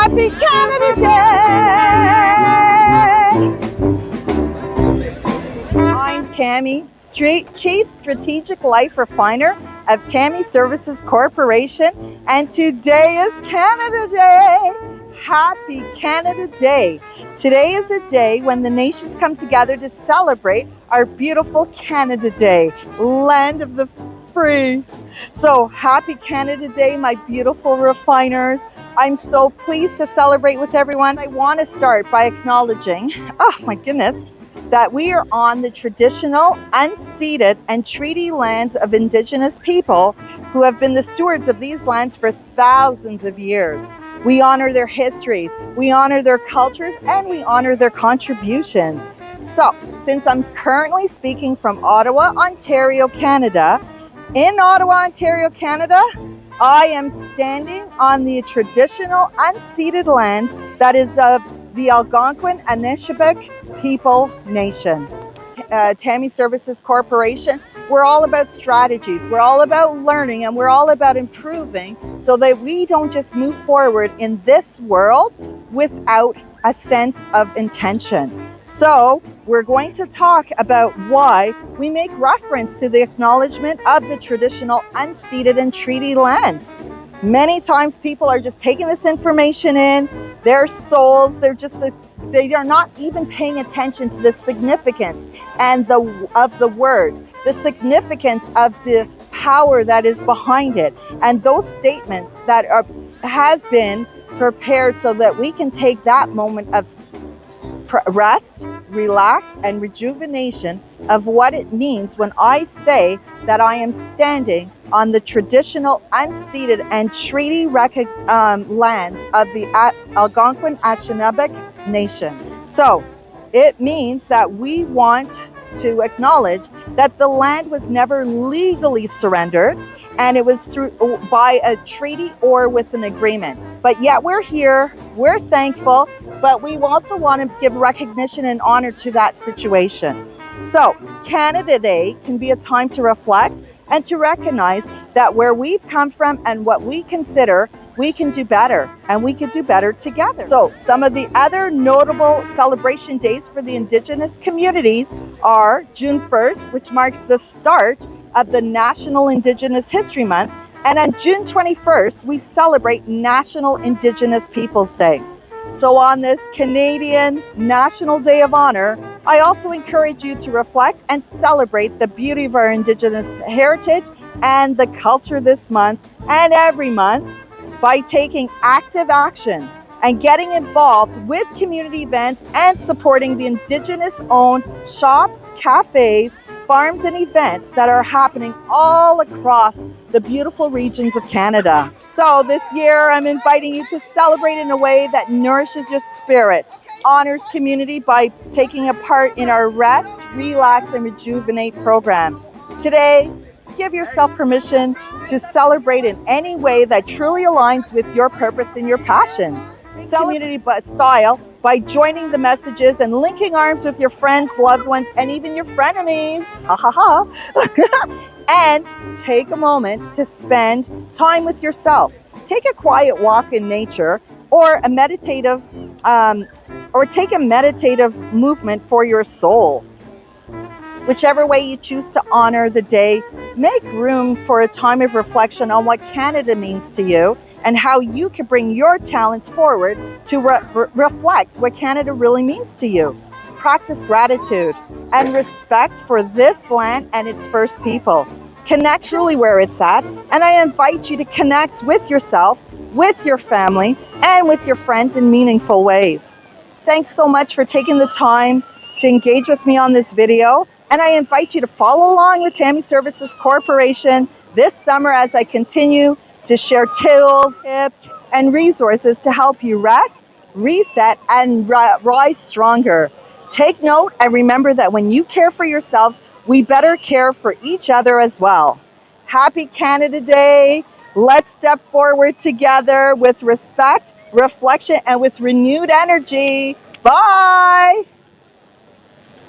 Happy Canada Day! I'm Tammy, Chief Strategic Life Refiner of Tammy Services Corporation, and today is Canada Day! Happy Canada Day! Today is a day when the nations come together to celebrate our beautiful Canada Day, land of the free. So happy Canada Day, my beautiful refiners. I'm so pleased to celebrate with everyone. I want to start by acknowledging, oh my goodness, that we are on the traditional, unceded, and treaty lands of Indigenous people who have been the stewards of these lands for thousands of years. We honor their histories, we honor their cultures, and we honor their contributions. So, since I'm currently speaking from Ottawa, Ontario, Canada, in Ottawa, Ontario, Canada, I am standing on the traditional unceded land that is of the Algonquin Anishinaabe People Nation. Tammy Services Corporation, we're all about strategies, we're all about learning, and we're all about improving so that we don't just move forward in this world without a sense of intention. So we're going to talk about why we make reference to the acknowledgement of the traditional unceded and treaty lands. Many times people are just taking this information in, their souls, they are not even paying attention to the significance and of the words, the significance of the power that is behind it, and those statements that has been prepared so that we can take that moment of rest, relax, and rejuvenation of what it means when I say that I am standing on the traditional, unceded, and treaty lands of the Algonquin Anishinaabe Nation. So it means that we want to acknowledge that the land was never legally surrendered, and it was by a treaty or with an agreement. But yet we're here, we're thankful, but we also want to give recognition and honor to that situation. So Canada Day can be a time to reflect and to recognize that where we've come from and what we consider, we can do better, and we can do better together. So some of the other notable celebration days for the Indigenous communities are June 1st, which marks the start of the National Indigenous History Month, and on June 21st, we celebrate National Indigenous Peoples Day. So on this Canadian National Day of Honor, I also encourage you to reflect and celebrate the beauty of our Indigenous heritage and the culture this month and every month by taking active action and getting involved with community events and supporting the Indigenous-owned shops, cafes, farms, and events that are happening all across the beautiful regions of Canada. So this year, I'm inviting you to celebrate in a way that nourishes your spirit, honors community by taking a part in our Rest, Relax, and Rejuvenate program. Today, give yourself permission to celebrate in any way that truly aligns with your purpose and your passion. Community style by joining the messages and linking arms with your friends, loved ones, and even your frenemies. Ha ha ha. And take a moment to spend time with yourself. Take a quiet walk in nature or a meditative take a meditative movement for your soul. Whichever way you choose to honor the day, make room for a time of reflection on what Canada means to you and how you can bring your talents forward to reflect what Canada really means to you. Practice gratitude and respect for this land and its first people. Connect truly where it's at, and I invite you to connect with yourself, with your family, and with your friends in meaningful ways. Thanks so much for taking the time to engage with me on this video, and I invite you to follow along with Tammy Services Corporation this summer as I continue to share tools, tips, and resources to help you rest, reset, and rise stronger. Take note and remember that when you care for yourselves, we better care for each other as well. Happy Canada Day. Let's step forward together with respect, reflection, and with renewed energy. Bye.